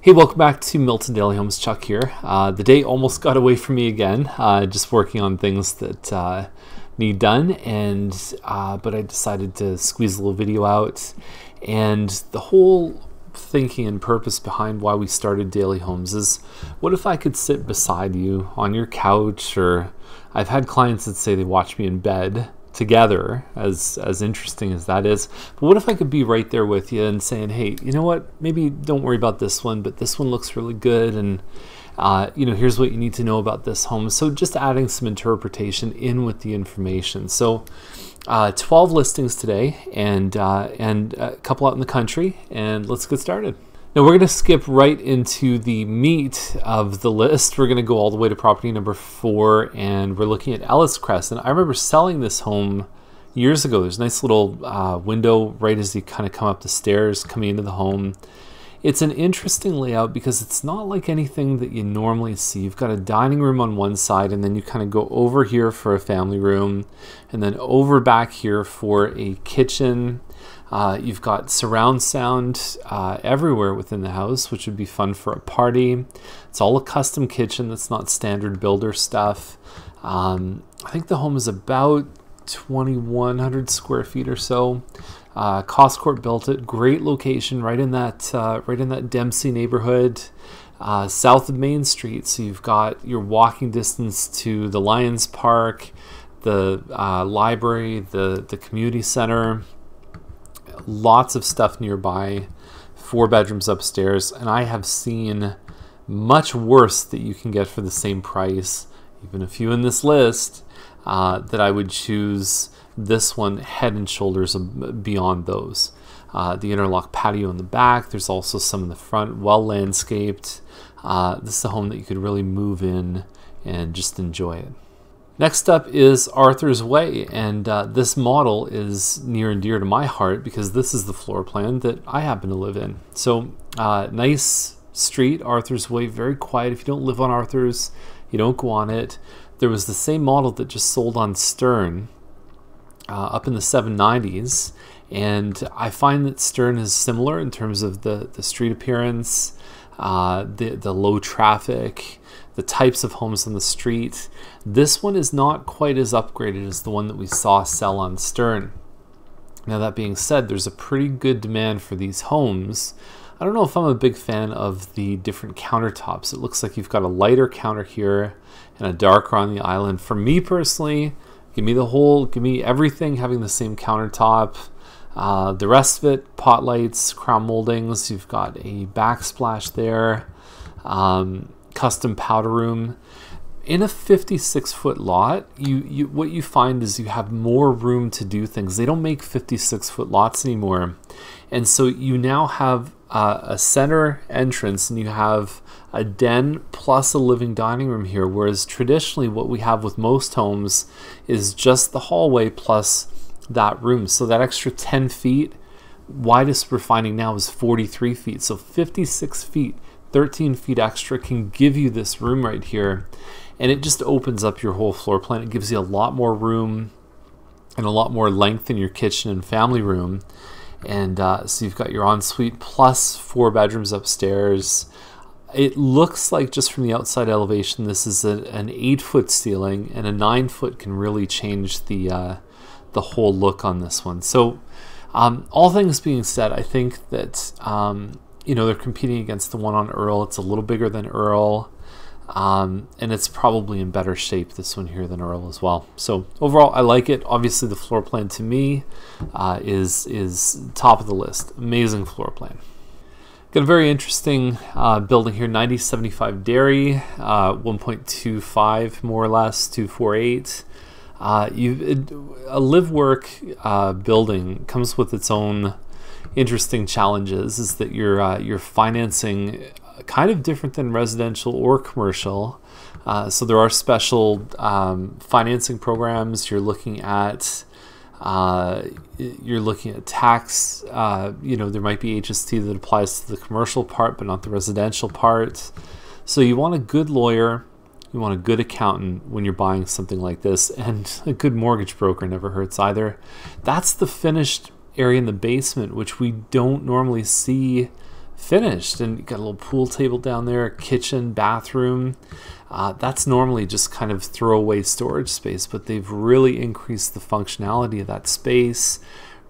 Hey, welcome back to Milton Daily Homes. Chuck here. The day almost got away from me again, just working on things that need done, and but I decided to squeeze a little video out. And the whole thinking and purpose behind why we started Daily Homes is, what if I could sit beside you on your couch, or I've had clients that say they watch me in bed together, as interesting as that is. But what if I could be right there with you and saying, hey, you know what, maybe don't worry about this one, but this one looks really good, and here's what you need to know about this home. So just adding some interpretation in with the information. So 12 listings today, and a couple out in the country, and let's get started. Now we're going to skip right into the meat of the list. We're going to go all the way to property number 4, and we're looking at Ellis Crest. And I remember selling this home years ago. There's a nice little window right as you kind of come up the stairs coming into the home. It's an interesting layout because it's not like anything that you normally see. You've got a dining room on one side, and then you kind of go over here for a family room, and then over back here for a kitchen. You've got surround sound everywhere within the house, which would be fun for a party. It's all a custom kitchen that's not standard builder stuff. I think the home is about 2,100 square feet or so. Costcourt built it. Great location, right in that Dempsey neighborhood, south of Main Street. So you've got your walking distance to the Lions Park, the library, the community center. Lots of stuff nearby. 4 bedrooms upstairs, and I have seen much worse that you can get for the same price, even a few in this list, that I would choose this one head and shoulders beyond those. The interlock patio in the back, there's also some in the front, well landscaped. This is a home that you could really move in and just enjoy it. Next up is Arthur's Way, and this model is near and dear to my heart because this is the floor plan that I happen to live in. So nice street, Arthur's Way, very quiet. If you don't live on Arthur's, you don't go on it. There was the same model that just sold on Stern up in the 790s, and I find that Stern is similar in terms of the street appearance, the low traffic, the types of homes on the street. This one is not quite as upgraded as the one that we saw sell on Stern. Now that being said, there's a pretty good demand for these homes. I don't know if I'm a big fan of the different countertops. It looks like you've got a lighter counter here and a darker on the island. For me personally, give me everything having the same countertop. The rest of it, pot lights, crown moldings. You've got a backsplash there. Custom powder room. In a 56-foot lot, what you find is you have more room to do things. They don't make 56-foot lots anymore, and so you now have a center entrance, and you have a den plus a living dining room here, whereas traditionally what we have with most homes is just the hallway plus that room. So that extra 10 feet, widest we're finding now is 43 feet. So 56 feet, 13 feet extra can give you this room right here, and it just opens up your whole floor plan. It gives you a lot more room and a lot more length in your kitchen and family room. And so you've got your ensuite plus 4 bedrooms upstairs. It looks like, just from the outside elevation, this is an 8-foot ceiling, and a 9-foot can really change the whole look on this one. So all things being said, I think that they're competing against the one on Earl. It's a little bigger than Earl, and it's probably in better shape, this one here, than Earl as well. So overall, I like it. Obviously, the floor plan to me is top of the list. Amazing floor plan. Got a very interesting building here, 9075 Dairy, 1.25 more or less, 248. A live-work building comes with its own interesting challenges. Is that you're financing kind of different than residential or commercial. So there are special financing programs. You're looking at tax. There might be HST that applies to the commercial part, but not the residential part. So you want a good lawyer. You want a good accountant when you're buying something like this, and a good mortgage broker never hurts either. That's the finished area in the basement, which we don't normally see finished. And you got a little pool table down there, kitchen, bathroom. That's normally just kind of throwaway storage space, but they've really increased the functionality of that space.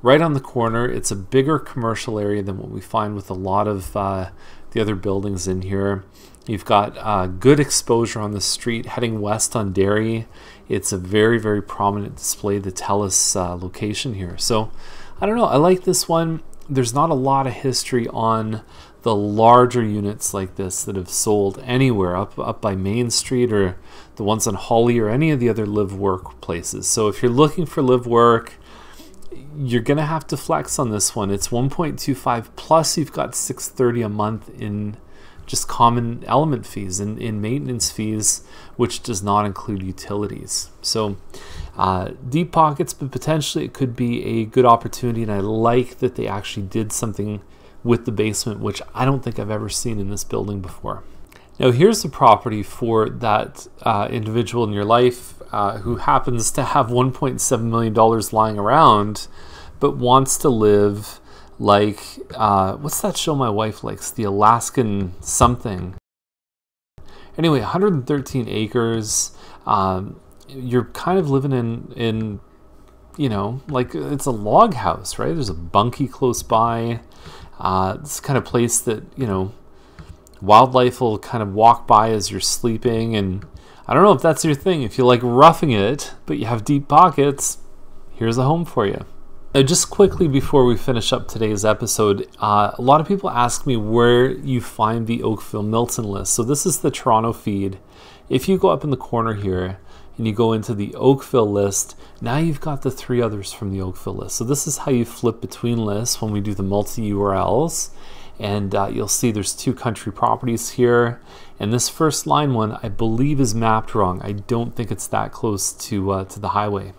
Right on the corner, it's a bigger commercial area than what we find with a lot of the other buildings in here. You've got good exposure on the street heading west on Derry. It's a very, very prominent display to tell us location here. So I don't know, I like this one. There's not a lot of history on the larger units like this that have sold anywhere up by Main Street, or the ones on Holly, or any of the other live work places. So if you're looking for live work, you're gonna have to flex on this one. It's 1.25 plus you've got $630 a month in just common element fees and in maintenance fees, which does not include utilities. So deep pockets, but potentially it could be a good opportunity. And I like that they actually did something with the basement, which I don't think I've ever seen in this building before. Now here's the property for that individual in your life who happens to have $1.7 million lying around, but wants to live like, what's that show my wife likes? The Alaskan something. Anyway, 113 acres. You're kind of living in, you know, like it's a log house, right? There's a bunkie close by. It's the kind of place that, you know, wildlife will kind of walk by as you're sleeping. And I don't know if that's your thing. If you like roughing it, but you have deep pockets, here's a home for you. Now, just quickly before we finish up today's episode, a lot of people ask me where you find the Oakville Milton list. So this is the Toronto feed. If you go up in the corner here and you go into the Oakville list, now you've got the 3 others from the Oakville list. So this is how you flip between lists when we do the multi-URLs. And you'll see there's 2 country properties here. And this first line one, I believe, is mapped wrong. I don't think it's that close to the highway.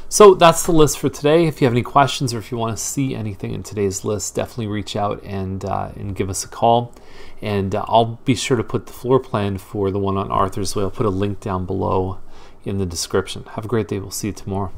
So that's the list for today. If you have any questions, or if you want to see anything in today's list, definitely reach out and give us a call. And I'll be sure to put the floor plan for the one on Arthur's Way. I'll put a link down below in the description. Have a great day. We'll see you tomorrow.